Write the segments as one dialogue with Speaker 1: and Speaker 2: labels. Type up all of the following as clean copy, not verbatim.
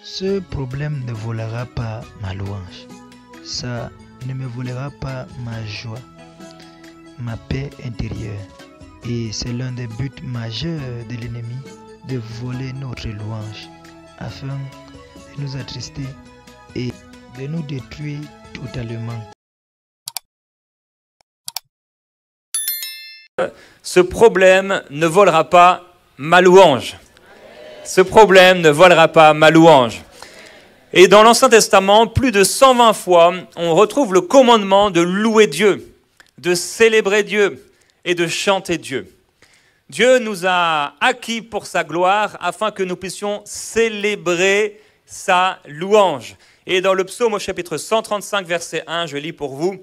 Speaker 1: Ce problème ne volera pas ma louange. Ça ne me volera pas ma joie, ma paix intérieure. Et c'est l'un des buts majeurs de l'ennemi, de voler notre louange, afin de nous attrister et de nous détruire totalement.
Speaker 2: Ce problème ne volera pas ma louange. Ce problème ne volera pas ma louange. Et dans l'Ancien Testament, plus de 120 fois, on retrouve le commandement de louer Dieu, de célébrer Dieu et de chanter Dieu. Dieu nous a acquis pour sa gloire afin que nous puissions célébrer sa louange. Et dans le psaume au chapitre 135, verset 1, je lis pour vous,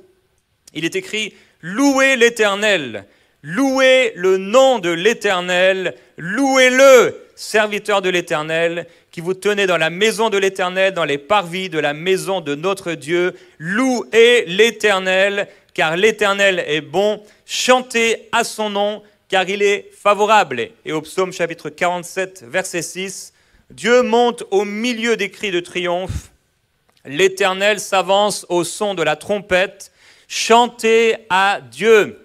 Speaker 2: il est écrit « Louez l'Éternel ». Louez le nom de l'Éternel, louez-le, serviteurs de l'Éternel, qui vous tenez dans la maison de l'Éternel, dans les parvis de la maison de notre Dieu. Louez l'Éternel, car l'Éternel est bon. Chantez à son nom, car il est favorable. Et au psaume chapitre 47, verset 6, Dieu monte au milieu des cris de triomphe. L'Éternel s'avance au son de la trompette. Chantez à Dieu.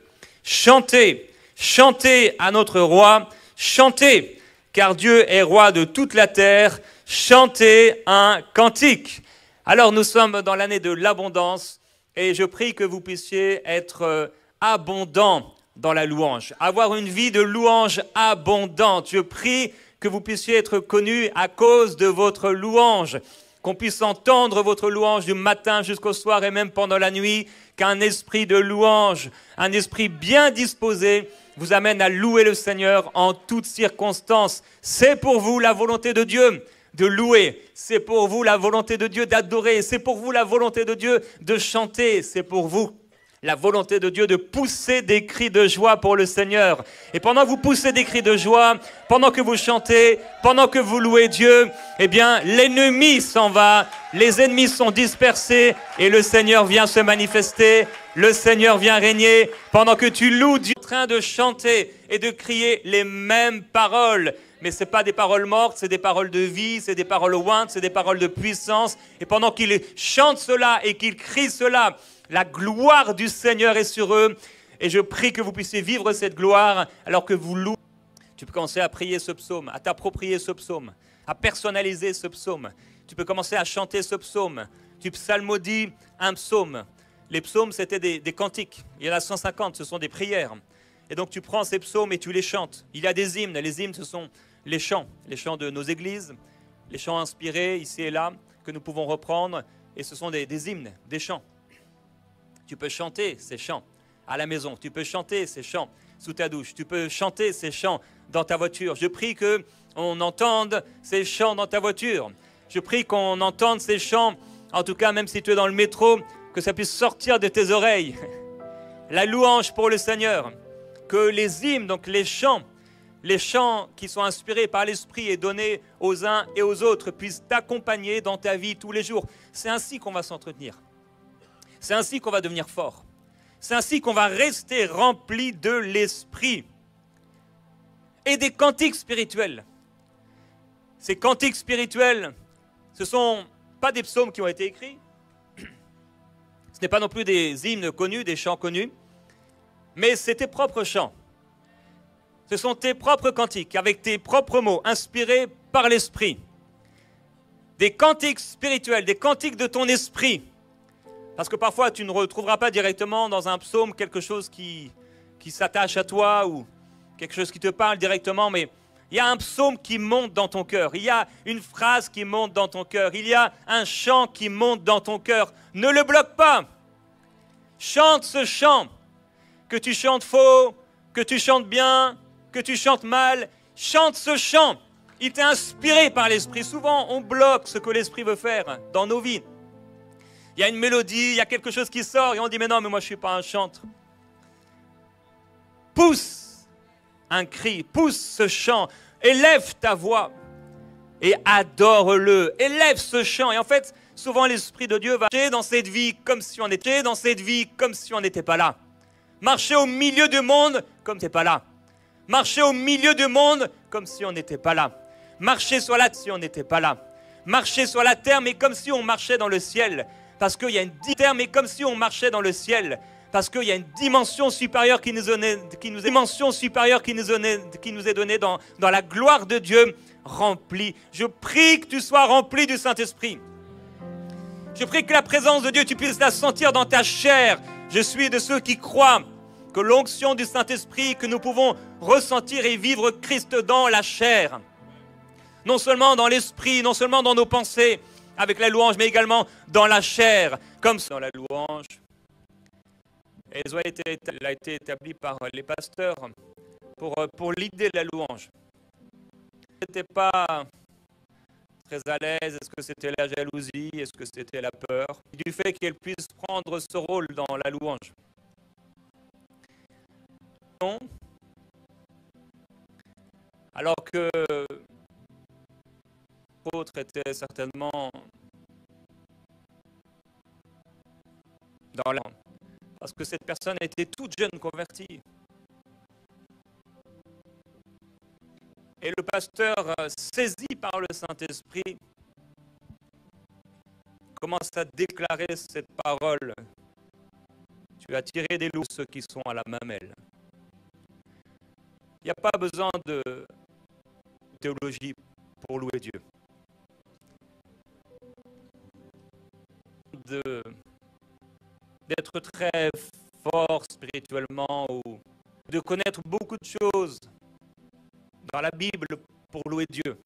Speaker 2: Chantez, chantez à notre roi, chantez, car Dieu est roi de toute la terre, chantez un cantique. Alors nous sommes dans l'année de l'abondance et je prie que vous puissiez être abondants dans la louange, avoir une vie de louange abondante. Je prie que vous puissiez être connus à cause de votre louange, qu'on puisse entendre votre louange du matin jusqu'au soir et même pendant la nuit, qu'un esprit de louange, un esprit bien disposé vous amène à louer le Seigneur en toutes circonstances. C'est pour vous la volonté de Dieu de louer, c'est pour vous la volonté de Dieu d'adorer, c'est pour vous la volonté de Dieu de chanter, c'est pour vous la volonté de Dieu de pousser des cris de joie pour le Seigneur. Et pendant que vous poussez des cris de joie, pendant que vous chantez, pendant que vous louez Dieu, eh bien, l'ennemi s'en va, les ennemis sont dispersés et le Seigneur vient se manifester, le Seigneur vient régner. Pendant que tu loues Dieu, en train de chanter et de crier les mêmes paroles. Mais ce n'est pas des paroles mortes, c'est des paroles de vie, c'est des paroles ointes, c'est des paroles de puissance. Et pendant qu'il chante cela et qu'il crie cela, la gloire du Seigneur est sur eux. Et je prie que vous puissiez vivre cette gloire alors que vous louez. Tu peux commencer à prier ce psaume, à t'approprier ce psaume, à personnaliser ce psaume. Tu peux commencer à chanter ce psaume. Tu psalmodies un psaume. Les psaumes, c'était des cantiques. Il y en a 150, ce sont des prières. Et donc tu prends ces psaumes et tu les chantes. Il y a des hymnes. Les hymnes, ce sont les chants de nos églises, les chants inspirés ici et là, que nous pouvons reprendre. Et ce sont des hymnes, des chants. Tu peux chanter ces chants à la maison. Tu peux chanter ces chants sous ta douche. Tu peux chanter ces chants dans ta voiture. Je prie qu'on entende ces chants dans ta voiture. Je prie qu'on entende ces chants, en tout cas, même si tu es dans le métro, que ça puisse sortir de tes oreilles. La louange pour le Seigneur. Que les hymnes, donc les chants qui sont inspirés par l'Esprit et donnés aux uns et aux autres puissent t'accompagner dans ta vie tous les jours. C'est ainsi qu'on va s'entretenir. C'est ainsi qu'on va devenir fort. C'est ainsi qu'on va rester rempli de l'Esprit. Et des cantiques spirituels. Ces cantiques spirituels, ce ne sont pas des psaumes qui ont été écrits. Ce n'est pas non plus des hymnes connus, des chants connus. Mais c'est tes propres chants. Ce sont tes propres cantiques, avec tes propres mots, inspirés par l'Esprit. Des cantiques spirituels, des cantiques de ton esprit. Parce que parfois, tu ne retrouveras pas directement dans un psaume quelque chose qui s'attache à toi ou quelque chose qui te parle directement, mais il y a un psaume qui monte dans ton cœur. Il y a une phrase qui monte dans ton cœur. Il y a un chant qui monte dans ton cœur. Ne le bloque pas. Chante ce chant. Que tu chantes faux, que tu chantes bien, que tu chantes mal. Chante ce chant. Il t'est inspiré par l'Esprit. Souvent, on bloque ce que l'Esprit veut faire dans nos vies. Il y a une mélodie, il y a quelque chose qui sort et on dit « mais non, mais moi je ne suis pas un chantre ». Pousse un cri, pousse ce chant, élève ta voix et adore-le. Élève ce chant. Et en fait, souvent l'Esprit de Dieu va marcher dans cette vie comme si on n'était pas là. Marcher au milieu du monde comme tu n'es pas là. Marcher au milieu du monde comme si on n'était pas là. Marcher sur la terre si on n'était pas là. marcher sur la terre, mais comme si on marchait dans le ciel. Parce qu'il y a une terre, mais comme si on marchait dans le ciel. Parce qu'il y a une dimension supérieure qui nous est donnée dans la gloire de Dieu remplie. Je prie que tu sois rempli du Saint-Esprit. Je prie que la présence de Dieu, tu puisses la sentir dans ta chair. Je suis de ceux qui croient que l'onction du Saint-Esprit, que nous pouvons ressentir et vivre Christ dans la chair. Non seulement dans l'esprit, non seulement dans nos pensées, avec la louange, mais également dans la chair, comme dans la louange. Et elle a été établie par les pasteurs pour l'idée de la louange. Ils n'étaient pas très à l'aise. Est-ce que c'était la jalousie? Est-ce que c'était la peur? Du fait qu'elle puisse prendre ce rôle dans la louange. Non. Alors que l'autre était certainement dans la... Parce que cette personne était toute jeune convertie. Et le pasteur, saisi par le Saint-Esprit, commence à déclarer cette parole. Tu as tiré des loups ceux qui sont à la mamelle. Il n'y a pas besoin de théologie pour louer Dieu. D'être très fort spirituellement ou de connaître beaucoup de choses dans la Bible pour louer Dieu.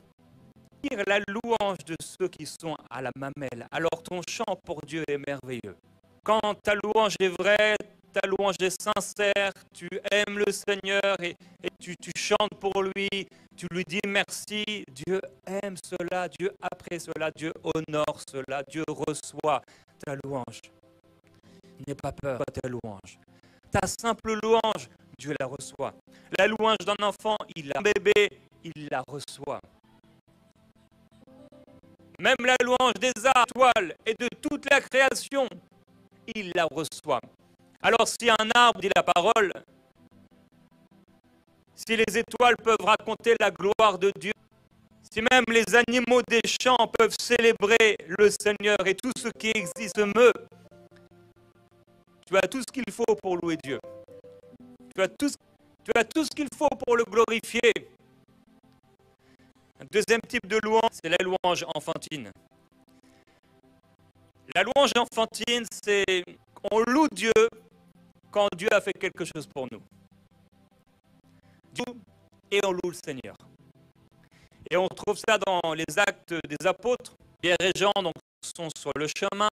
Speaker 2: Dire la louange de ceux qui sont à la mamelle, alors ton chant pour Dieu est merveilleux. Quand ta louange est vraie, ta louange est sincère, tu aimes le Seigneur et tu chantes pour lui, tu lui dis merci, Dieu aime cela, Dieu apprécie cela, Dieu honore cela, Dieu reçoit ta louange. N'aie pas peur de ta louange. Ta simple louange, Dieu la reçoit. La louange d'un enfant, un bébé, il la reçoit. Même la louange des étoiles et de toute la création, il la reçoit. Alors si un arbre dit la parole, si les étoiles peuvent raconter la gloire de Dieu, si même les animaux des champs peuvent célébrer le Seigneur et tout ce qui existe meut, tu as tout ce qu'il faut pour louer Dieu. Tu as tout ce qu'il faut pour le glorifier. Un deuxième type de louange, c'est la louange enfantine. La louange enfantine, c'est on loue Dieu quand Dieu a fait quelque chose pour nous. Dieu, et on loue le Seigneur. Et on trouve ça dans les actes des apôtres. Pierre et Jean donc, sont sur le chemin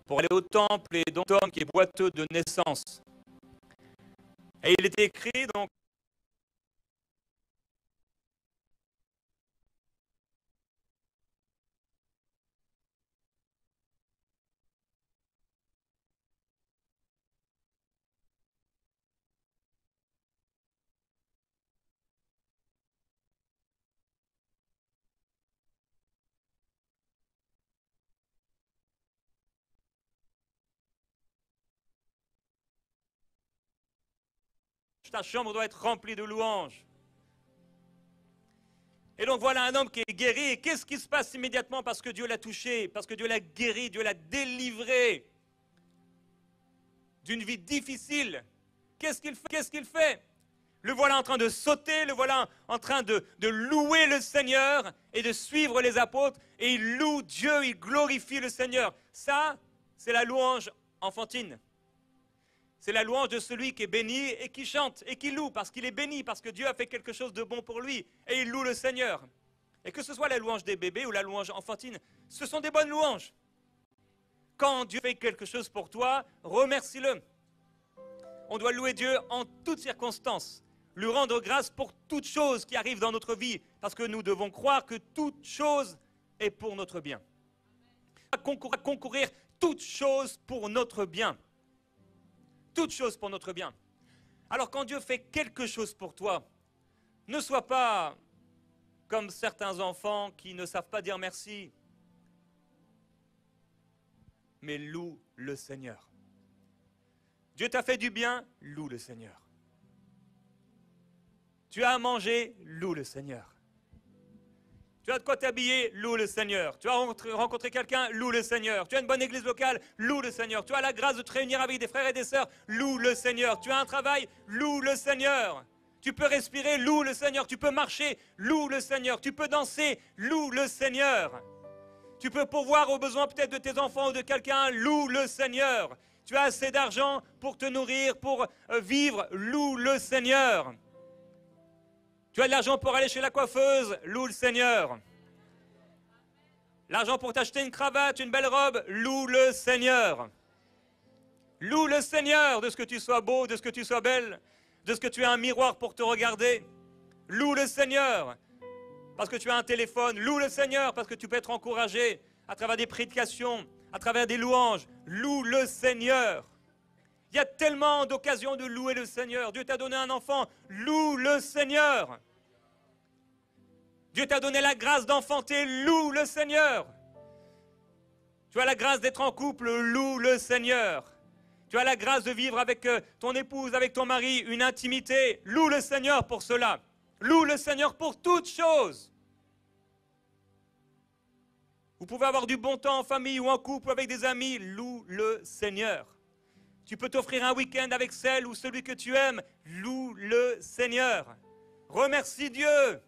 Speaker 2: pour aller au temple et donc homme qui est boiteux de naissance. Et il est écrit donc ta chambre doit être remplie de louanges. Et donc voilà un homme qui est guéri. Et qu'est-ce qui se passe immédiatement parce que Dieu l'a touché, parce que Dieu l'a guéri, Dieu l'a délivré d'une vie difficile? Qu'est-ce qu'il fait? Le voilà en train de sauter, le voilà en train de louer le Seigneur et de suivre les apôtres. Et il loue Dieu, il glorifie le Seigneur. Ça, c'est la louange enfantine. C'est la louange de celui qui est béni et qui chante et qui loue parce qu'il est béni, parce que Dieu a fait quelque chose de bon pour lui et il loue le Seigneur. Et que ce soit la louange des bébés ou la louange enfantine, ce sont des bonnes louanges. Quand Dieu fait quelque chose pour toi, remercie-le. On doit louer Dieu en toutes circonstances, lui rendre grâce pour toute chose qui arrive dans notre vie, parce que nous devons croire que toute chose est pour notre bien. Concourir toute chose pour notre bien. Toute chose pour notre bien. Alors quand Dieu fait quelque chose pour toi, ne sois pas comme certains enfants qui ne savent pas dire merci, mais loue le Seigneur. Dieu t'a fait du bien, loue le Seigneur. Tu as à manger, loue le Seigneur. Tu Tu as de quoi t'habiller, loue le Seigneur. Tu as rencontré quelqu'un, loue le Seigneur. Tu as une bonne église locale, loue le Seigneur. Tu as la grâce de te réunir avec des frères et des sœurs, loue le Seigneur. Tu as un travail, loue le Seigneur. Tu peux respirer, loue le Seigneur. Tu peux marcher, loue le Seigneur. Tu peux danser, loue le Seigneur. Tu peux pourvoir aux besoins peut-être de tes enfants ou de quelqu'un, loue le Seigneur. Tu as assez d'argent pour te nourrir, pour vivre, loue le Seigneur. Tu as de l'argent pour aller chez la coiffeuse, loue le Seigneur. L'argent pour t'acheter une cravate, une belle robe, loue le Seigneur. Loue le Seigneur de ce que tu sois beau, de ce que tu sois belle, de ce que tu as un miroir pour te regarder. Loue le Seigneur parce que tu as un téléphone. Loue le Seigneur parce que tu peux être encouragé à travers des prédications, à travers des louanges. Loue le Seigneur. Il y a tellement d'occasions de louer le Seigneur. Dieu t'a donné un enfant, loue le Seigneur. Dieu t'a donné la grâce d'enfanter, loue le Seigneur. Tu as la grâce d'être en couple, loue le Seigneur. Tu as la grâce de vivre avec ton épouse, avec ton mari, une intimité. Loue le Seigneur pour cela. Loue le Seigneur pour toutes choses. Vous pouvez avoir du bon temps en famille ou en couple ou avec des amis. Loue le Seigneur. Tu peux t'offrir un week-end avec celle ou celui que tu aimes. Loue le Seigneur. Remercie Dieu.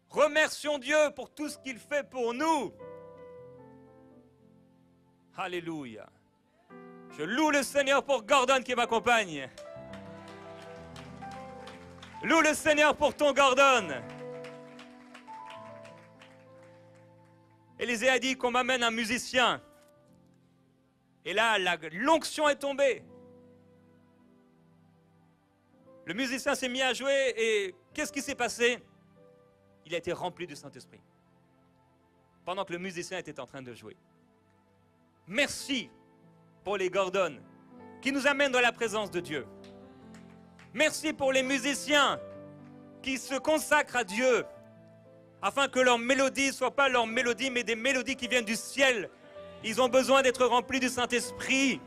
Speaker 2: Remercions Dieu pour tout ce qu'il fait pour nous. Alléluia. Je loue le Seigneur pour Gordon qui m'accompagne. Loue le Seigneur pour ton Gordon. Élisée a dit qu'on m'amène un musicien. Et là, l'onction est tombée. Le musicien s'est mis à jouer et qu'est-ce qui s'est passé? Il a été rempli du Saint-Esprit. Pendant que le musicien était en train de jouer. Merci pour les Gordon qui nous amènent dans la présence de Dieu. Merci pour les musiciens qui se consacrent à Dieu afin que leurs mélodies ne soient pas leurs mélodies mais des mélodies qui viennent du ciel. Ils ont besoin d'être remplis du Saint-Esprit.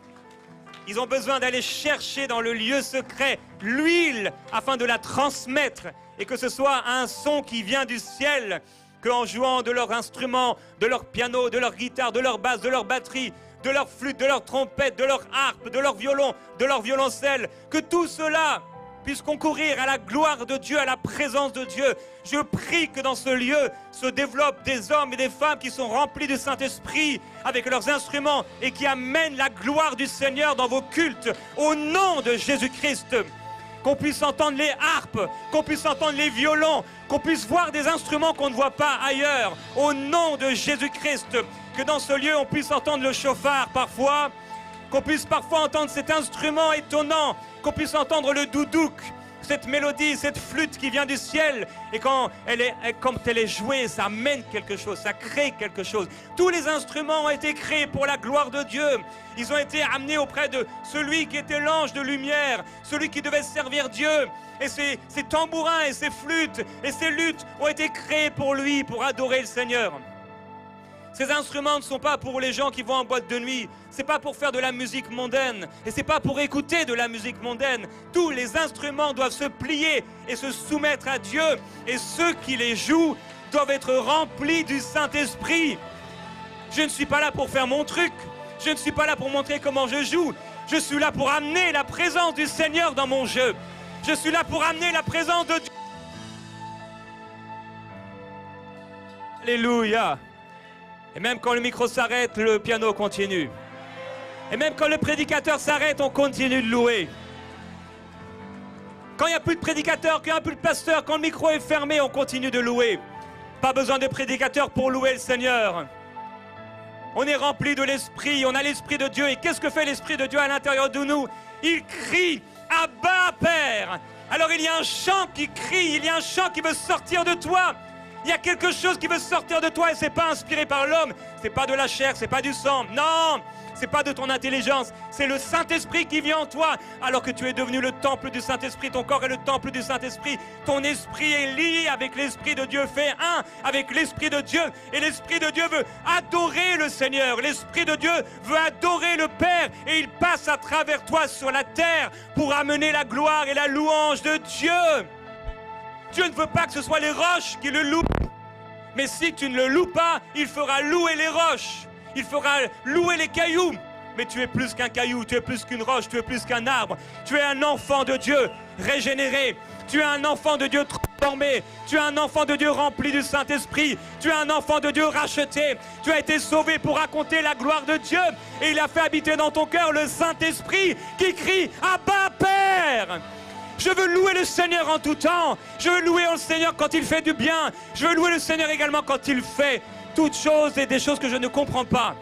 Speaker 2: Ils ont besoin d'aller chercher dans le lieu secret l'huile afin de la transmettre et que ce soit un son qui vient du ciel, qu'en jouant de leur instrument, de leur piano, de leur guitare, de leur basse, de leur batterie, de leur flûte, de leur trompette, de leur harpe, de leur violon, de leur violoncelle, que tout cela puisse concourir à la gloire de Dieu, à la présence de Dieu. Je prie que dans ce lieu se développent des hommes et des femmes qui sont remplis du Saint-Esprit avec leurs instruments et qui amènent la gloire du Seigneur dans vos cultes au nom de Jésus-Christ. Qu'on puisse entendre les harpes, qu'on puisse entendre les violons, qu'on puisse voir des instruments qu'on ne voit pas ailleurs au nom de Jésus-Christ. Que dans ce lieu on puisse entendre le chauffard parfois, qu'on puisse parfois entendre cet instrument étonnant, qu'on puisse entendre le doudouk, cette mélodie, cette flûte qui vient du ciel. Et quand elle est jouée, ça amène quelque chose, ça crée quelque chose. Tous les instruments ont été créés pour la gloire de Dieu. Ils ont été amenés auprès de celui qui était l'ange de lumière, celui qui devait servir Dieu. Et ces tambourins et ces flûtes et ces luttes ont été créés pour lui, pour adorer le Seigneur. Ces instruments ne sont pas pour les gens qui vont en boîte de nuit. C'est pas pour faire de la musique mondaine. Et c'est pas pour écouter de la musique mondaine. Tous les instruments doivent se plier et se soumettre à Dieu. Et ceux qui les jouent doivent être remplis du Saint-Esprit. Je ne suis pas là pour faire mon truc. Je ne suis pas là pour montrer comment je joue. Je suis là pour amener la présence du Seigneur dans mon jeu. Je suis là pour amener la présence de Dieu. Alléluia. Et même quand le micro s'arrête, le piano continue. Et même quand le prédicateur s'arrête, on continue de louer. Quand il n'y a plus de prédicateur, quand il n'y a plus de pasteur, quand le micro est fermé, on continue de louer. Pas besoin de prédicateur pour louer le Seigneur. On est rempli de l'Esprit, on a l'Esprit de Dieu. Et qu'est-ce que fait l'Esprit de Dieu à l'intérieur de nous? Il crie « Abba, Père !» Alors il y a un chant qui crie, il y a un chant qui veut sortir de toi. Il y a quelque chose qui veut sortir de toi et c'est pas inspiré par l'homme. C'est pas de la chair, c'est pas du sang. Non, c'est pas de ton intelligence. C'est le Saint-Esprit qui vient en toi. Alors que tu es devenu le temple du Saint-Esprit, ton corps est le temple du Saint-Esprit. Ton esprit est lié avec l'Esprit de Dieu, fait un avec l'Esprit de Dieu. Et l'Esprit de Dieu veut adorer le Seigneur. L'Esprit de Dieu veut adorer le Père. Et il passe à travers toi sur la terre pour amener la gloire et la louange de Dieu. Dieu ne veut pas que ce soit les roches qui le louent. Mais si tu ne le loues pas, il fera louer les roches. Il fera louer les cailloux. Mais tu es plus qu'un caillou, tu es plus qu'une roche, tu es plus qu'un arbre. Tu es un enfant de Dieu régénéré. Tu es un enfant de Dieu transformé. Tu es un enfant de Dieu rempli du Saint-Esprit. Tu es un enfant de Dieu racheté. Tu as été sauvé pour raconter la gloire de Dieu. Et il a fait habiter dans ton cœur le Saint-Esprit qui crie « Abba, Père !» Je veux louer le Seigneur en tout temps. Je veux louer le Seigneur quand il fait du bien. Je veux louer le Seigneur également quand il fait toutes choses et des choses que je ne comprends pas.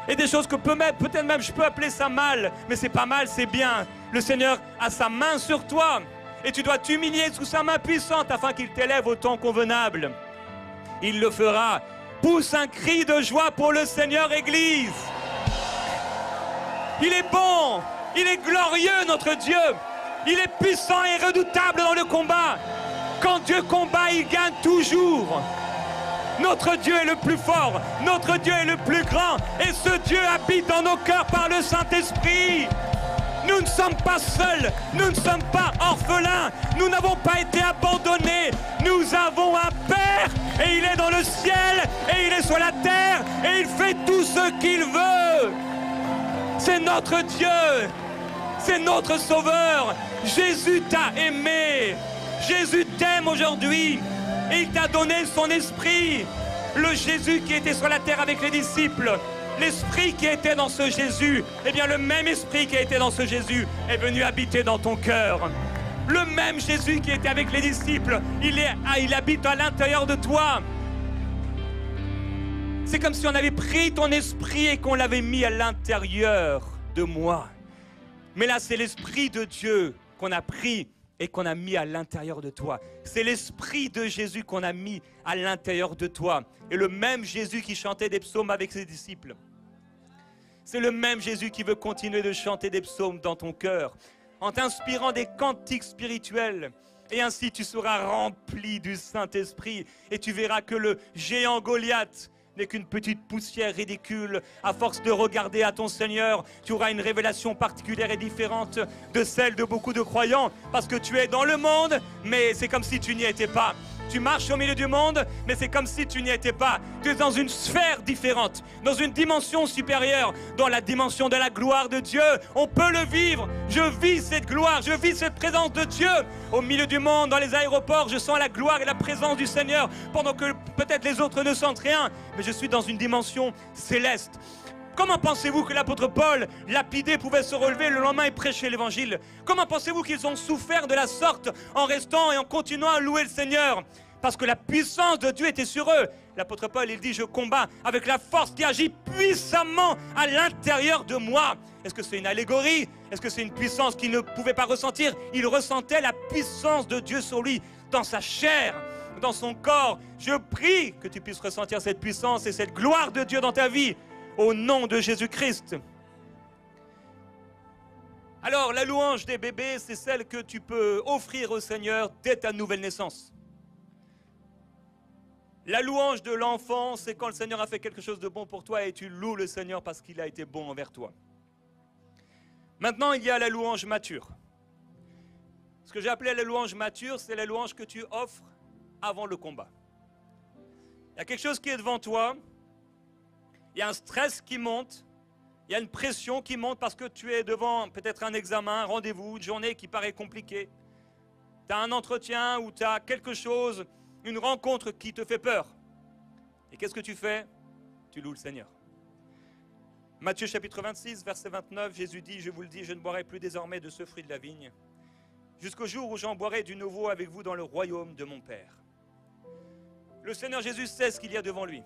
Speaker 2: Et des choses que peut-être même je peux appeler ça mal. Mais c'est pas mal, c'est bien. Le Seigneur a sa main sur toi. Et tu dois t'humilier sous sa main puissante afin qu'il t'élève au temps convenable. Il le fera. Pousse un cri de joie pour le Seigneur, Église. Il est bon. Il est glorieux, notre Dieu. Il est puissant et redoutable dans le combat. Quand Dieu combat, il gagne toujours. Notre Dieu est le plus fort. Notre Dieu est le plus grand. Et ce Dieu habite dans nos cœurs par le Saint-Esprit. Nous ne sommes pas seuls. Nous ne sommes pas orphelins. Nous n'avons pas été abandonnés. Nous avons un Père. Et il est dans le ciel. Et il est sur la terre. Et il fait tout ce qu'il veut. C'est notre Dieu. C'est notre Sauveur. Jésus t'a aimé. Jésus t'aime aujourd'hui. Et il t'a donné son esprit. Le Jésus qui était sur la terre avec les disciples. L'esprit qui était dans ce Jésus. Eh bien, le même esprit qui a été dans ce Jésus est venu habiter dans ton cœur. Le même Jésus qui était avec les disciples, il habite à l'intérieur de toi. C'est comme si on avait pris ton esprit et qu'on l'avait mis à l'intérieur de moi. Mais là, c'est l'Esprit de Dieu qu'on a pris et qu'on a mis à l'intérieur de toi. C'est l'Esprit de Jésus qu'on a mis à l'intérieur de toi. Et le même Jésus qui chantait des psaumes avec ses disciples. C'est le même Jésus qui veut continuer de chanter des psaumes dans ton cœur, en t'inspirant des cantiques spirituels. Et ainsi, tu seras rempli du Saint-Esprit. Et tu verras que le géant Goliath n'est qu'une petite poussière ridicule. À force de regarder à ton Seigneur, tu auras une révélation particulière et différente de celle de beaucoup de croyants, parce que tu es dans le monde, mais c'est comme si tu n'y étais pas. Tu marches au milieu du monde, mais c'est comme si tu n'y étais pas. Tu es dans une sphère différente, dans une dimension supérieure, dans la dimension de la gloire de Dieu. On peut le vivre. Je vis cette gloire, je vis cette présence de Dieu. Au milieu du monde, dans les aéroports, je sens la gloire et la présence du Seigneur, pendant que peut-être les autres ne sentent rien. Mais je suis dans une dimension céleste. Comment pensez-vous que l'apôtre Paul, lapidé, pouvait se relever le lendemain et prêcher l'évangile? Comment pensez-vous qu'ils ont souffert de la sorte en restant et en continuant à louer le Seigneur? Parce que la puissance de Dieu était sur eux. L'apôtre Paul, il dit, je combats avec la force qui agit puissamment à l'intérieur de moi. Est-ce que c'est une allégorie? Est-ce que c'est une puissance qu'il ne pouvait pas ressentir? Il ressentait la puissance de Dieu sur lui, dans sa chair, dans son corps. Je prie que tu puisses ressentir cette puissance et cette gloire de Dieu dans ta vie. Au nom de Jésus-Christ. Alors, la louange des bébés, c'est celle que tu peux offrir au Seigneur dès ta nouvelle naissance. La louange de l'enfant, c'est quand le Seigneur a fait quelque chose de bon pour toi et tu loues le Seigneur parce qu'il a été bon envers toi. Maintenant, il y a la louange mature. Ce que j'ai appelé la louange mature, c'est la louange que tu offres avant le combat. Il y a quelque chose qui est devant toi. Il y a un stress qui monte, il y a une pression qui monte parce que tu es devant peut-être un examen, un rendez-vous, une journée qui paraît compliquée. Tu as un entretien ou tu as quelque chose, une rencontre qui te fait peur. Et qu'est-ce que tu fais? Tu loues le Seigneur. Matthieu chapitre 26, verset 29, Jésus dit, je vous le dis, je ne boirai plus désormais de ce fruit de la vigne, jusqu'au jour où j'en boirai du nouveau avec vous dans le royaume de mon Père. Le Seigneur Jésus sait ce qu'il y a devant lui.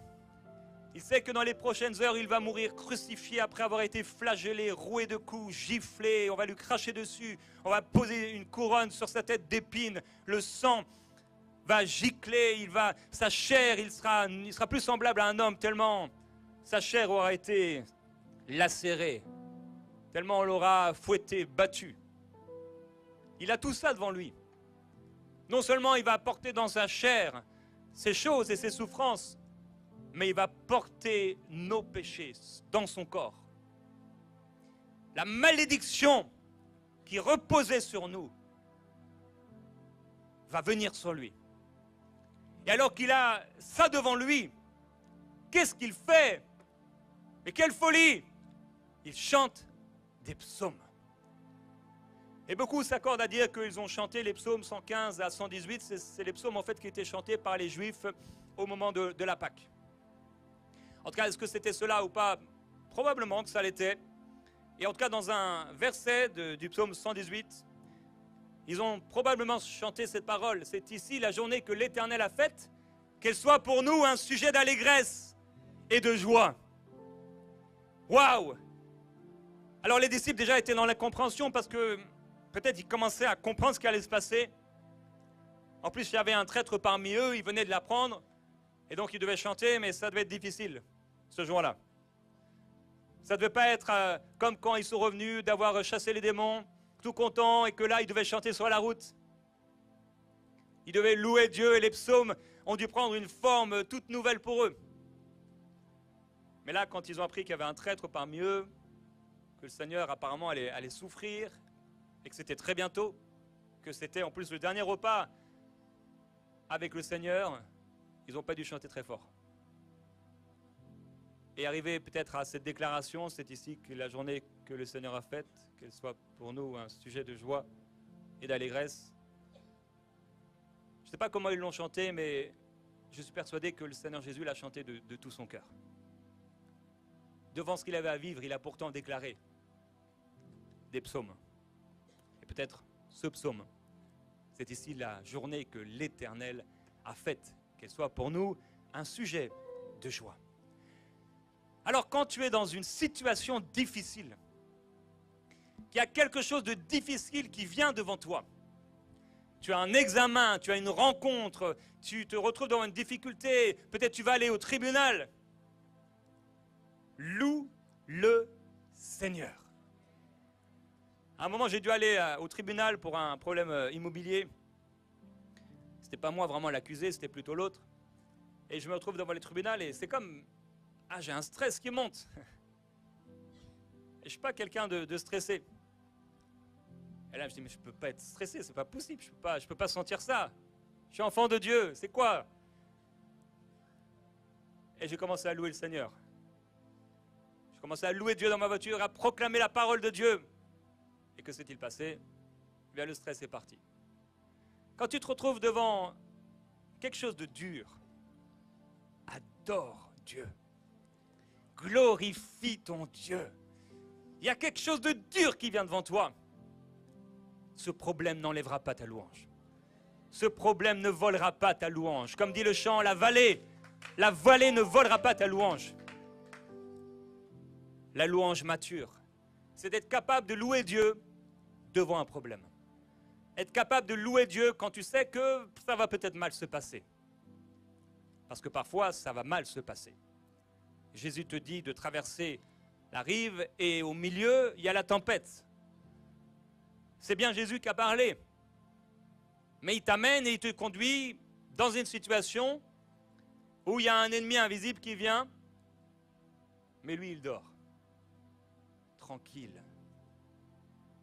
Speaker 2: Il sait que dans les prochaines heures, il va mourir crucifié après avoir été flagellé, roué de coups, giflé. On va lui cracher dessus. On va poser une couronne sur sa tête d'épines. Le sang va gicler. Sa chair, il sera plus semblable à un homme tellement sa chair aura été lacérée. Tellement on l'aura fouetté, battu. Il a tout ça devant lui. Non seulement il va porter dans sa chair ses choses et ses souffrances, mais il va porter nos péchés dans son corps. La malédiction qui reposait sur nous va venir sur lui. Et alors qu'il a ça devant lui, qu'est-ce qu'il fait? Mais quelle folie! Il chante des psaumes. Et beaucoup s'accordent à dire qu'ils ont chanté les psaumes 115 à 118. C'est les psaumes en fait qui étaient chantés par les Juifs au moment de la Pâque. En tout cas, est-ce que c'était cela ou pas? Probablement que ça l'était. Et en tout cas, dans un verset du psaume 118, ils ont probablement chanté cette parole. C'est ici la journée que l'Éternel a faite, qu'elle soit pour nous un sujet d'allégresse et de joie. Waouh! Alors les disciples déjà étaient dans l'incompréhension parce que peut-être ils commençaient à comprendre ce qui allait se passer. En plus, il y avait un traître parmi eux, ils venaient de l'apprendre. Et donc ils devaient chanter, mais ça devait être difficile, ce jour-là. Ça ne devait pas être comme quand ils sont revenus d'avoir chassé les démons, tout contents, et que là, ils devaient chanter sur la route. Ils devaient louer Dieu, et les psaumes ont dû prendre une forme toute nouvelle pour eux. Mais là, quand ils ont appris qu'il y avait un traître parmi eux, que le Seigneur apparemment allait souffrir, et que c'était très bientôt, que c'était en plus le dernier repas avec le Seigneur, ils n'ont pas dû chanter très fort. Et arrivé peut-être à cette déclaration, c'est ici que la journée que le Seigneur a faite, qu'elle soit pour nous un sujet de joie et d'allégresse. Je ne sais pas comment ils l'ont chanté, mais je suis persuadé que le Seigneur Jésus l'a chanté de tout son cœur. Devant ce qu'il avait à vivre, il a pourtant déclaré des psaumes. Et peut-être ce psaume, c'est ici la journée que l'Éternel a faite, qu'elle soit pour nous un sujet de joie. Alors quand tu es dans une situation difficile, qu'il y a quelque chose de difficile qui vient devant toi, tu as un examen, tu as une rencontre, tu te retrouves dans une difficulté, peut-être tu vas aller au tribunal, loue le Seigneur. À un moment, j'ai dû aller au tribunal pour un problème immobilier. C'était pas moi vraiment l'accusé, c'était plutôt l'autre. Et je me retrouve devant le tribunal et c'est comme... Ah, j'ai un stress qui monte. Et je ne suis pas quelqu'un de stressé. Et là, je dis, mais je ne peux pas être stressé, c'est pas possible, je peux pas sentir ça. Je suis enfant de Dieu, c'est quoi? Et j'ai commencé à louer le Seigneur. J'ai commencé à louer Dieu dans ma voiture, à proclamer la parole de Dieu. Et que s'est-il passé? Bien, le stress est parti. Quand tu te retrouves devant quelque chose de dur, adore Dieu. Glorifie ton Dieu. Il y a quelque chose de dur qui vient devant toi. Ce problème n'enlèvera pas ta louange. Ce problème ne volera pas ta louange. Comme dit le chant, la vallée ne volera pas ta louange. La louange mature, c'est d'être capable de louer Dieu devant un problème. Être capable de louer Dieu quand tu sais que ça va peut-être mal se passer. Parce que parfois, ça va mal se passer. Jésus te dit de traverser la rive et au milieu, il y a la tempête. C'est bien Jésus qui a parlé. Mais il t'amène et il te conduit dans une situation où il y a un ennemi invisible qui vient, mais lui, il dort. Tranquille.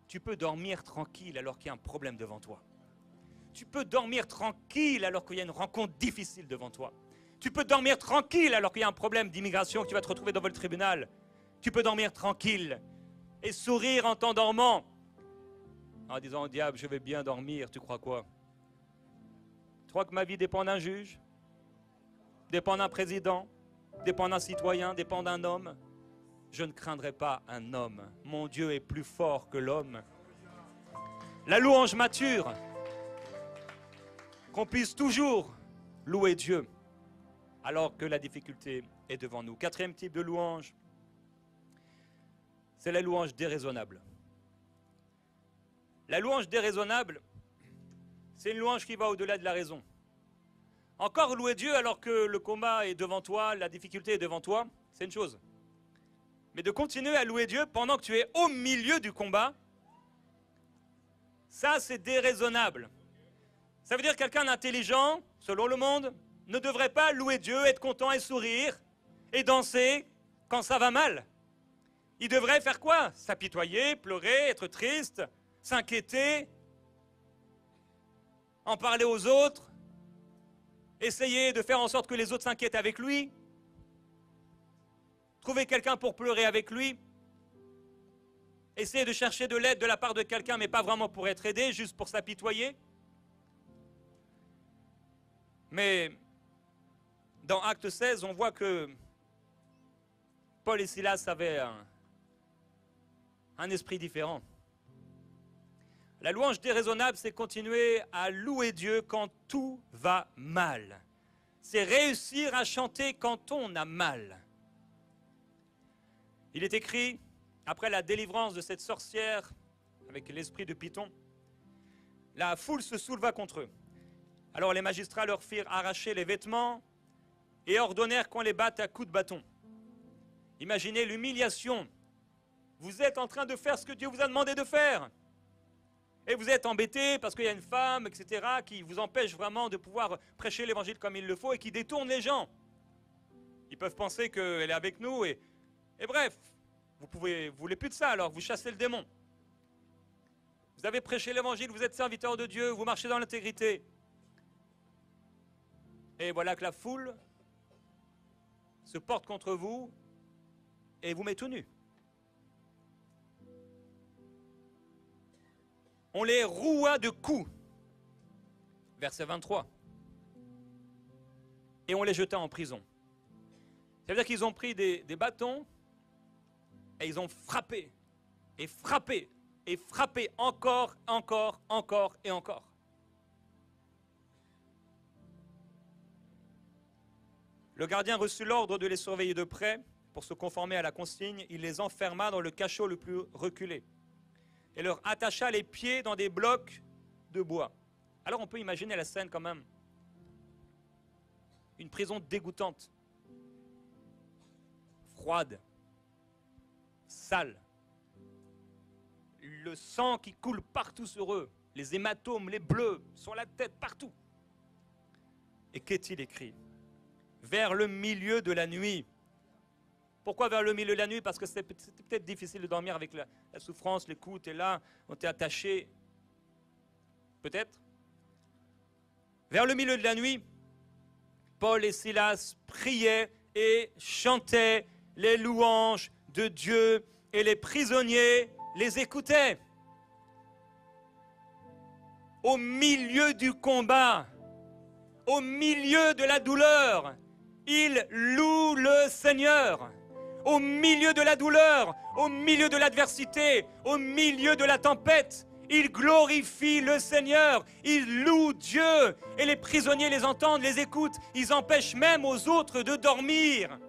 Speaker 2: Tu peux dormir tranquille alors qu'il y a un problème devant toi. Tu peux dormir tranquille alors qu'il y a une rencontre difficile devant toi. Tu peux dormir tranquille alors qu'il y a un problème d'immigration que tu vas te retrouver devant le tribunal. Tu peux dormir tranquille et sourire en t'endormant en disant au diable, je vais bien dormir, tu crois quoi? Tu crois que ma vie dépend d'un juge? Dépend d'un président? Dépend d'un citoyen? Dépend d'un homme? Je ne craindrai pas un homme. Mon Dieu est plus fort que l'homme. La louange mature. Qu'on puisse toujours louer Dieu alors que la difficulté est devant nous. Quatrième type de louange, c'est la louange déraisonnable. La louange déraisonnable, c'est une louange qui va au-delà de la raison. Encore louer Dieu alors que le combat est devant toi, la difficulté est devant toi, c'est une chose. Mais de continuer à louer Dieu pendant que tu es au milieu du combat, ça c'est déraisonnable. Ça veut dire que quelqu'un d'intelligent, selon le monde, ne devrait pas louer Dieu, être content et sourire et danser quand ça va mal. Il devrait faire quoi? S'apitoyer, pleurer, être triste, s'inquiéter. en parler aux autres, essayer de faire en sorte que les autres s'inquiètent avec lui, trouver quelqu'un pour pleurer avec lui, essayer de chercher de l'aide de la part de quelqu'un, mais pas vraiment pour être aidé, juste pour s'apitoyer. Mais dans Acte 16, on voit que Paul et Silas avaient un esprit différent. La louange déraisonnable, c'est continuer à louer Dieu quand tout va mal. C'est réussir à chanter quand on a mal. Il est écrit, après la délivrance de cette sorcière avec l'esprit de Python, la foule se souleva contre eux. Alors les magistrats leur firent arracher les vêtements et ordonnèrent qu'on les batte à coups de bâton. Imaginez l'humiliation. Vous êtes en train de faire ce que Dieu vous a demandé de faire. Et vous êtes embêté parce qu'il y a une femme, etc., qui vous empêche vraiment de pouvoir prêcher l'évangile comme il le faut et qui détourne les gens. Ils peuvent penser qu'elle est avec nous et bref, vous voulez plus de ça alors, vous chassez le démon. Vous avez prêché l'évangile, vous êtes serviteur de Dieu, vous marchez dans l'intégrité. Et voilà que la foule se porte contre vous et vous met tout nu. On les roua de coups. Verset 23. Et on les jeta en prison. Ça veut dire qu'ils ont pris des bâtons et ils ont frappé, et frappé, et frappé encore et encore. Le gardien reçut l'ordre de les surveiller de près pour se conformer à la consigne. Il les enferma dans le cachot le plus reculé et leur attacha les pieds dans des blocs de bois. Alors on peut imaginer la scène quand même. Une prison dégoûtante, froide, sale. Le sang qui coule partout sur eux, les hématomes, les bleus, sur la tête, partout. Et qu'est-il écrit ? Vers le milieu de la nuit. Pourquoi vers le milieu de la nuit? Parce que c'était peut-être difficile de dormir avec la souffrance, les coups, t'es là, on t'est attaché. Peut-être. Vers le milieu de la nuit, Paul et Silas priaient et chantaient les louanges de Dieu et les prisonniers les écoutaient. Au milieu du combat, au milieu de la douleur, ils louent le Seigneur. Au milieu de la douleur, au milieu de l'adversité, au milieu de la tempête, ils glorifient le Seigneur, ils louent Dieu. Et les prisonniers les entendent, les écoutent, ils empêchent même aux autres de dormir.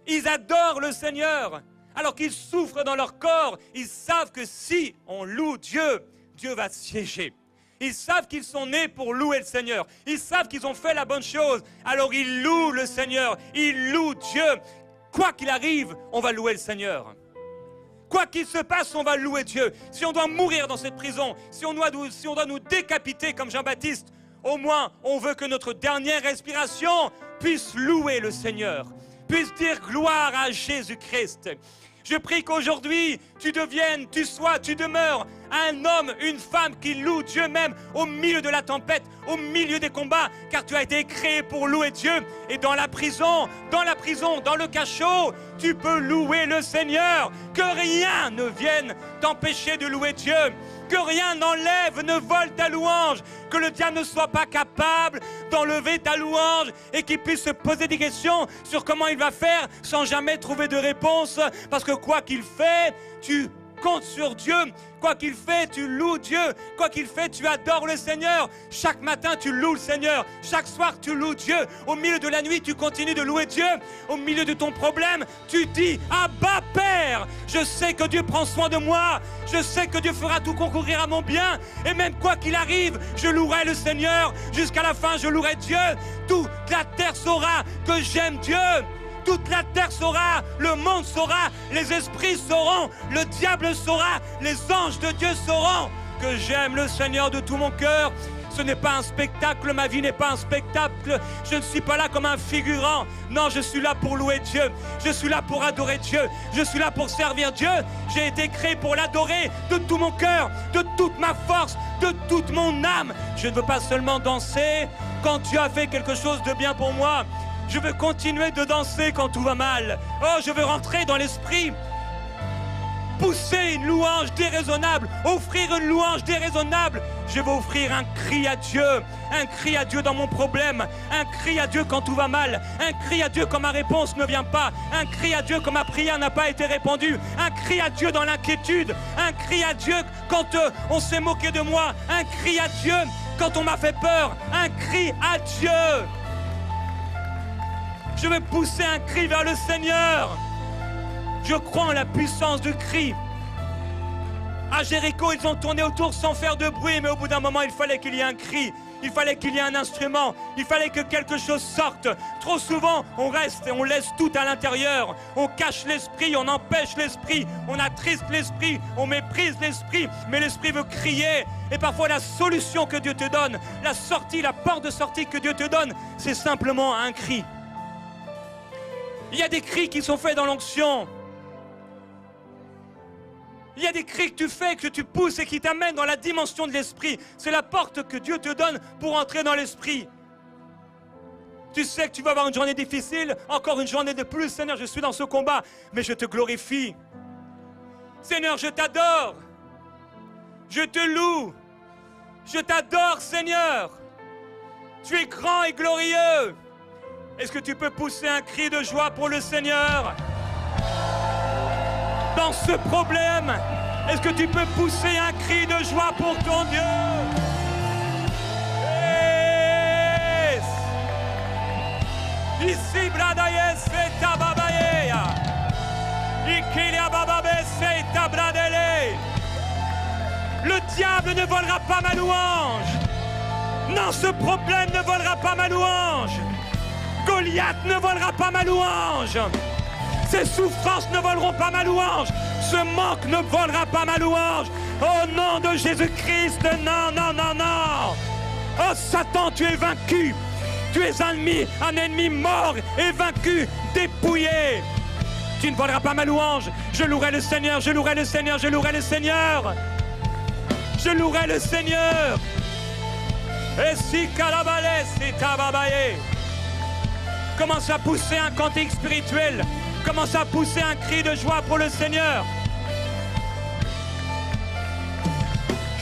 Speaker 2: Ils adorent le Seigneur, alors qu'ils souffrent dans leur corps. Ils savent que si on loue Dieu, Dieu va siéger. Ils savent qu'ils sont nés pour louer le Seigneur. Ils savent qu'ils ont fait la bonne chose. Alors ils louent le Seigneur, ils louent Dieu. Quoi qu'il arrive, on va louer le Seigneur. Quoi qu'il se passe, on va louer Dieu. Si on doit mourir dans cette prison, si on doit nous décapiter comme Jean-Baptiste, au moins on veut que notre dernière respiration puisse louer le Seigneur, puisse dire gloire à Jésus-Christ. Je prie qu'aujourd'hui, tu demeures un homme, une femme qui loue Dieu même au milieu de la tempête, au milieu des combats, car tu as été créé pour louer Dieu. Et dans la prison, dans le cachot, tu peux louer le Seigneur. Que rien ne vienne t'empêcher de louer Dieu. Que rien n'enlève, ne vole ta louange. Que le diable ne soit pas capable d'enlever ta louange et qu'il puisse se poser des questions sur comment il va faire sans jamais trouver de réponse. Parce que quoi qu'il fait, tu comptes sur Dieu. Quoi qu'il fait, tu loues Dieu. Quoi qu'il fait, tu adores le Seigneur. Chaque matin, tu loues le Seigneur. Chaque soir, tu loues Dieu. Au milieu de la nuit, tu continues de louer Dieu. Au milieu de ton problème, tu dis « Abba Père, je sais que Dieu prend soin de moi. Je sais que Dieu fera tout concourir à mon bien. Et même quoi qu'il arrive, je louerai le Seigneur. Jusqu'à la fin, je louerai Dieu. Toute la terre saura que j'aime Dieu. Toute la terre saura, le monde saura, les esprits sauront, le diable saura, les anges de Dieu sauront que j'aime le Seigneur de tout mon cœur. Ce n'est pas un spectacle, ma vie n'est pas un spectacle. Je ne suis pas là comme un figurant. Non, je suis là pour louer Dieu. Je suis là pour adorer Dieu. Je suis là pour servir Dieu. J'ai été créé pour l'adorer de tout mon cœur, de toute ma force, de toute mon âme. Je ne veux pas seulement danser quand Dieu a fait quelque chose de bien pour moi. Je veux continuer de danser quand tout va mal. Oh, je veux rentrer dans l'esprit. Pousser une louange déraisonnable, offrir une louange déraisonnable. Je vais offrir un cri à Dieu dans mon problème, un cri à Dieu quand tout va mal, un cri à Dieu quand ma réponse ne vient pas, un cri à Dieu quand ma prière n'a pas été répondue, un cri à Dieu dans l'inquiétude, un cri à Dieu quand on s'est moqué de moi, un cri à Dieu quand on m'a fait peur, un cri à Dieu. Je vais pousser un cri vers le Seigneur. Je crois en la puissance du cri. À Jéricho, ils ont tourné autour sans faire de bruit, mais au bout d'un moment, il fallait qu'il y ait un cri. Il fallait qu'il y ait un instrument. Il fallait que quelque chose sorte. Trop souvent, on reste et on laisse tout à l'intérieur. On cache l'esprit, on empêche l'esprit, on attriste l'esprit, on méprise l'esprit, mais l'esprit veut crier. Et parfois, la solution que Dieu te donne, la sortie, la porte de sortie que Dieu te donne, c'est simplement un cri. Il y a des cris qui sont faits dans l'onction. Il y a des cris que tu fais, que tu pousses et qui t'amènent dans la dimension de l'esprit. C'est la porte que Dieu te donne pour entrer dans l'esprit. Tu sais que tu vas avoir une journée difficile, encore une journée de plus. Seigneur, je suis dans ce combat, mais je te glorifie. Seigneur, je t'adore. Je te loue. Je t'adore, Seigneur. Tu es grand et glorieux. Est-ce que tu peux pousser un cri de joie pour le Seigneur ? Dans ce problème, est-ce que tu peux pousser un cri de joie pour ton Dieu? Yes. Ici, bradaye, c'est tababaye. Ikilia bababe, c'est tabradele. Le diable ne volera pas ma louange. Non, ce problème ne volera pas ma louange. Goliath ne volera pas ma louange. Ces souffrances ne voleront pas ma louange. Ce manque ne volera pas ma louange. Au nom de Jésus-Christ, non, non, non, non. Oh Satan, tu es vaincu. Tu es un ennemi mort et vaincu, dépouillé. Tu ne voleras pas ma louange. Je louerai le Seigneur, je louerai le Seigneur, je louerai le Seigneur. Je louerai le Seigneur. Et si calabale, si tababaye. Commence à pousser un cantique spirituel. Commence à pousser un cri de joie pour le Seigneur.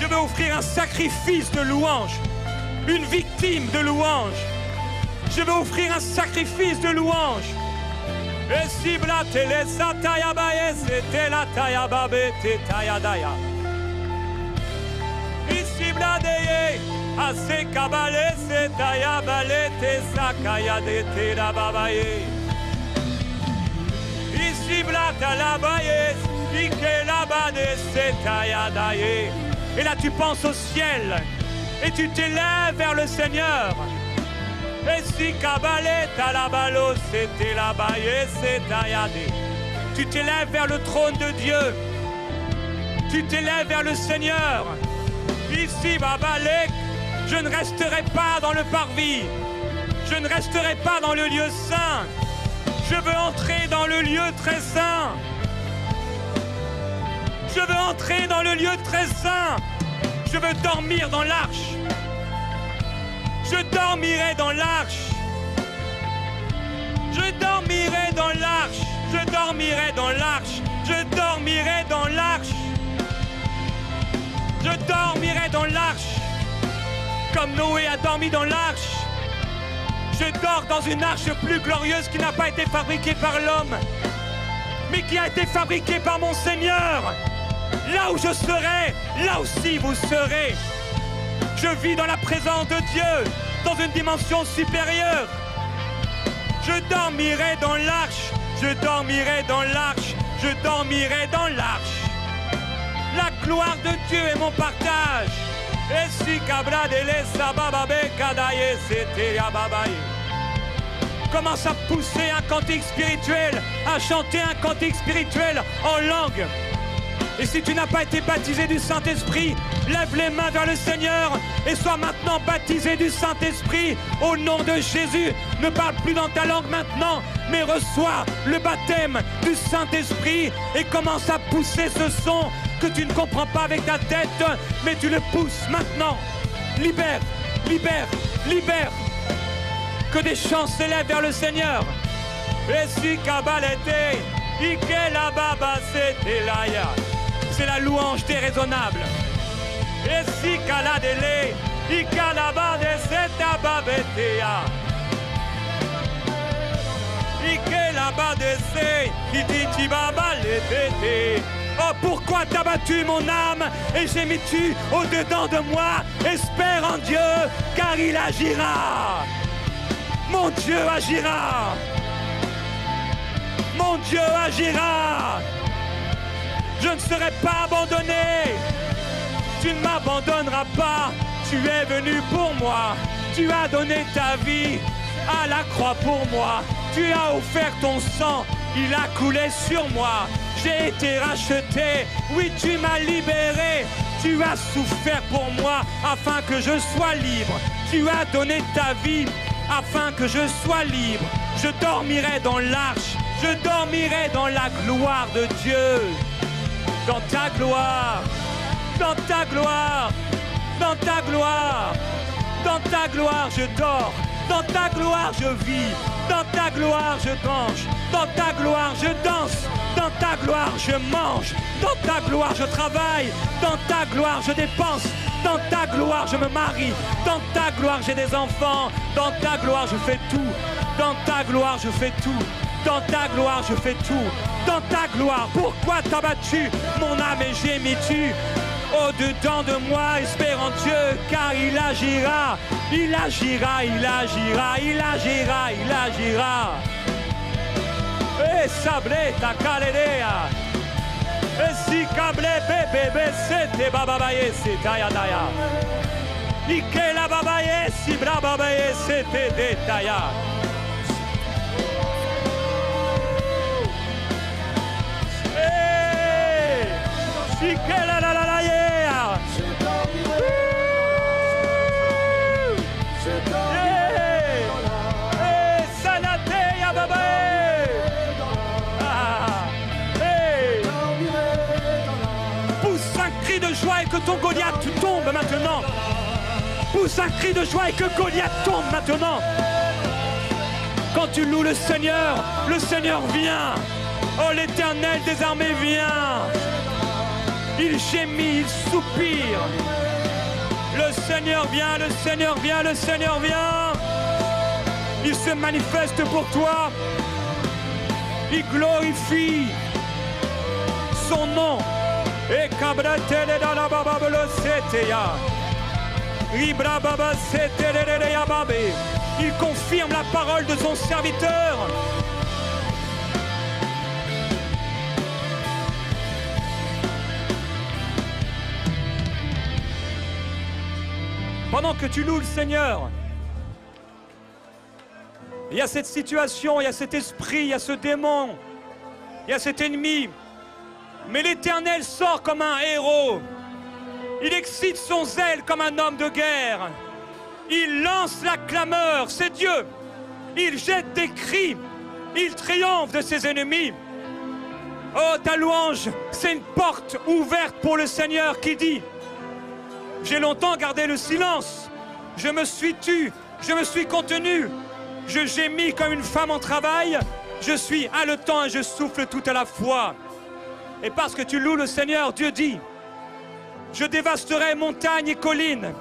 Speaker 2: Je veux offrir un sacrifice de louange, une victime de louange. Je veux offrir un sacrifice de louange. Et si blatele sataya baye, c'était la taya babe te taya daya. Ici bladeye, ase kabale se taya bale te sakaya de te la babaye. Et là tu penses au ciel et tu t'élèves vers le Seigneur. Et si kabale talabalo c'était la baye c'est ayade. Tu t'élèves vers le trône de Dieu. Tu t'élèves vers le Seigneur. Ici babalek, je ne resterai pas dans le parvis. Je ne resterai pas dans le lieu saint. Je veux entrer dans le lieu très saint. Je veux entrer dans le lieu très saint. Je veux dormir dans l'arche. Je dormirai dans l'arche. Je dormirai dans l'arche. Je dormirai dans l'arche. Je dormirai dans l'arche. Je dormirai dans l'arche. Comme Noé a dormi dans l'arche. Je dors dans une arche plus glorieuse qui n'a pas été fabriquée par l'homme, mais qui a été fabriquée par mon Seigneur. Là où je serai, là aussi vous serez. Je vis dans la présence de Dieu, dans une dimension supérieure. Je dormirai dans l'arche, je dormirai dans l'arche, je dormirai dans l'arche. La gloire de Dieu est mon partage. Et si cabra de l'esa bababe kadaye c'était ababaye. Commence à pousser un cantique spirituel, à chanter un cantique spirituel en langue. Et si tu n'as pas été baptisé du Saint-Esprit, lève les mains vers le Seigneur et sois maintenant baptisé du Saint-Esprit au nom de Jésus. Ne parle plus dans ta langue maintenant, mais reçois le baptême du Saint-Esprit et commence à pousser ce son que tu ne comprends pas avec ta tête, mais tu le pousses maintenant. Libère, libère, libère. Que des chants s'élèvent vers le Seigneur. C'est la louange déraisonnable. Oh, pourquoi t'as battu mon âme et gémis-tu au-dedans de moi? Espère en Dieu, car il agira. Mon Dieu agira. Mon Dieu agira. Je ne serai pas abandonné. Tu ne m'abandonneras pas. Tu es venu pour moi. Tu as donné ta vie à la croix pour moi. Tu as offert ton sang. Il a coulé sur moi. J'ai été racheté. Oui, tu m'as libéré. Tu as souffert pour moi afin que je sois libre. Tu as donné ta vie afin que je sois libre. Je dormirai dans l'arche. Je dormirai dans la gloire de Dieu. Dans ta gloire. Dans ta gloire. Dans ta gloire. Dans ta gloire, je dors. Dans ta gloire, je vis. Dans ta gloire, je danse. Dans ta gloire, je danse. Dans ta gloire, je mange. Dans ta gloire, je travaille. Dans ta gloire, je dépense. Dans ta gloire, je me marie. Dans ta gloire, j'ai des enfants. Dans ta gloire, je fais tout. Dans ta gloire, je fais tout. Dans ta gloire, je fais tout. Dans ta gloire, pourquoi t'as battu mon âme et gémis-tu? Au-dedans de moi, espère en Dieu, car il agira. Il agira, il agira, il agira, il agira. Et sablé ta calédea. Et si cablé bébé, c'était bababaye, c'était ayadaya. Ike la babaye, si brababaye, c'était détailla. Ike la la la la yeah. Pousse un cri de joie et que ton Goliath tombe maintenant. Pousse un cri de joie et que Goliath tombe maintenant. Quand tu loues le Seigneur vient. Oh, l'Éternel des armées vient. Il gémit, il soupire. Le Seigneur vient, le Seigneur vient, le Seigneur vient. Il se manifeste pour toi. Il glorifie son nom. Et kabratele dans la baba le seteya. Libra baba setele ya babe. Il confirme la parole de son serviteur. Pendant que tu loues le Seigneur, il y a cette situation, il y a cet esprit, il y a ce démon, il y a cet ennemi. Mais l'Éternel sort comme un héros. Il excite son zèle comme un homme de guerre. Il lance la clameur, c'est Dieu. Il jette des cris. Il triomphe de ses ennemis. Oh, ta louange, c'est une porte ouverte pour le Seigneur qui dit: j'ai longtemps gardé le silence. Je me suis tu, je me suis contenu. Je gémis comme une femme en travail. Je suis haletant et je souffle tout à la fois. Et parce que tu loues le Seigneur, Dieu dit: je dévasterai montagnes et collines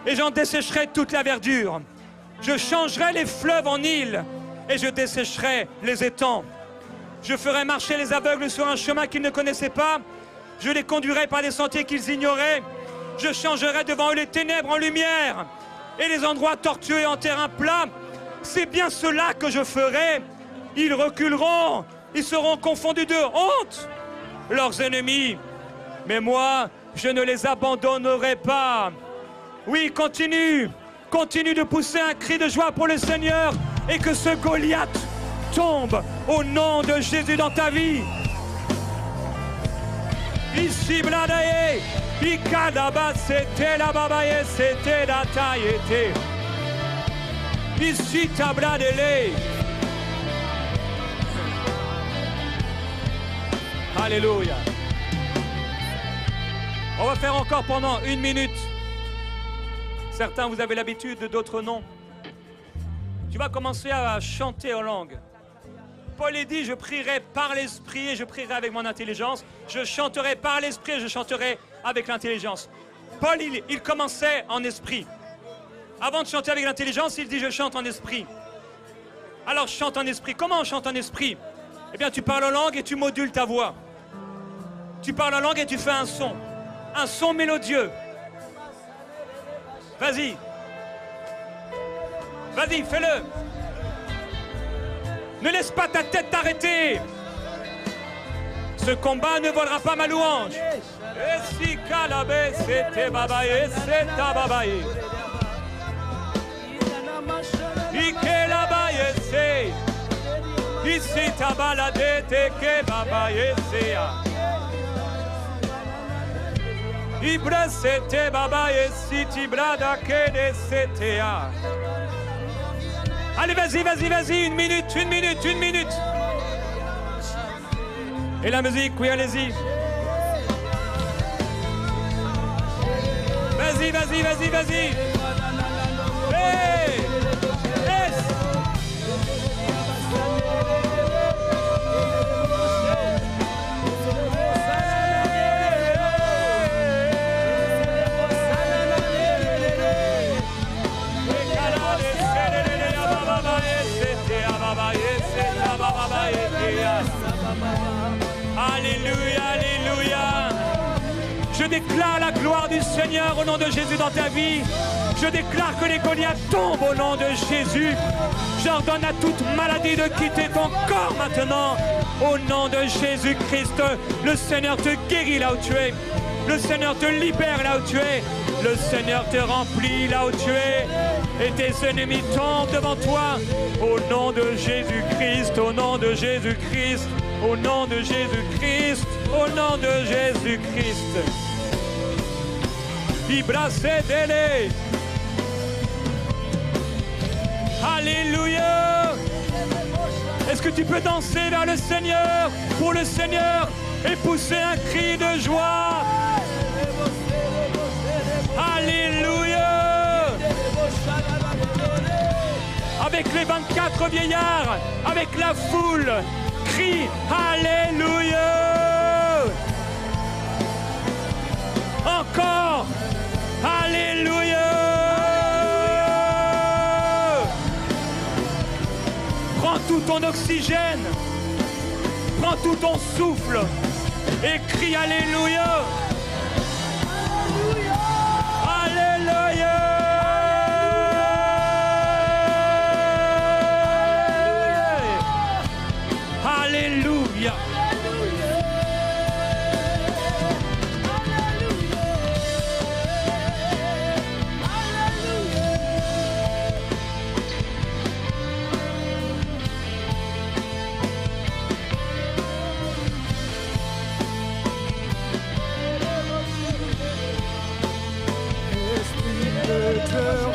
Speaker 2: et j'en dessécherai toute la verdure. Je changerai les fleuves en îles et je dessécherai les étangs. Je ferai marcher les aveugles sur un chemin qu'ils ne connaissaient pas. Je les conduirai par des sentiers qu'ils ignoraient. Je changerai devant eux les ténèbres en lumière et les endroits tortueux en terrain plat. C'est bien cela que je ferai. Ils reculeront, ils seront confondus de honte, leurs ennemis. Mais moi, je ne les abandonnerai pas. Oui, continue de pousser un cri de joie pour le Seigneur et que ce Goliath tombe au nom de Jésus dans ta vie. Ici bladaye, ikadaba c'était la babaye, c'était la taille. Ici tabladele. Alléluia. On va faire encore pendant 1 minute. Certains, vous avez l'habitude, d'autres non. Tu vas commencer à chanter en langue. Paul est dit, je prierai par l'esprit et je prierai avec mon intelligence. Je chanterai par l'esprit et je chanterai avec l'intelligence. Paul, il commençait en esprit. Avant de chanter avec l'intelligence, il dit, je chante en esprit. Alors chante en esprit. Comment on chante en esprit? Eh bien, tu parles en langue et tu modules ta voix. Tu parles en langue et tu fais un son mélodieux. Vas-y. Vas-y, fais-le. Ne laisse pas ta tête t'arrêter. Ce combat ne volera pas ma louange. Et si calabé, c'était babaye, c'est ta babaye. Ike labaye, c'est. Ici ta balade, te que babaye, c'est. Ibra, c'était babaye, si ti brada, que de c'était. Allez, vas-y, vas-y, vas-y, 1 minute, 1 minute, 1 minute. Et la musique, oui, allez-y. Vas-y, vas-y, vas-y, vas-y. Hey! Yes! Alléluia, alléluia. Je déclare la gloire du Seigneur au nom de Jésus dans ta vie. Je déclare que les Goliaths tombent au nom de Jésus. J'ordonne à toute maladie de quitter ton corps maintenant. Au nom de Jésus-Christ, le Seigneur te guérit là où tu es. Le Seigneur te libère là où tu es. Le Seigneur te remplit là où tu es. Et tes ennemis tombent devant toi. Au nom de Jésus-Christ, au nom de Jésus-Christ, au nom de Jésus-Christ, au nom de Jésus-Christ. Ibracedele. Alléluia. Est-ce que tu peux danser vers le Seigneur, pour le Seigneur, et pousser un cri de joie? Alléluia. Avec les 24 vieillards, avec la foule, crie Alléluia. Encore Alléluia. Prends tout ton oxygène, prends tout ton souffle et crie Alléluia. Alléluia. Alléluia.
Speaker 3: Esprit de cœur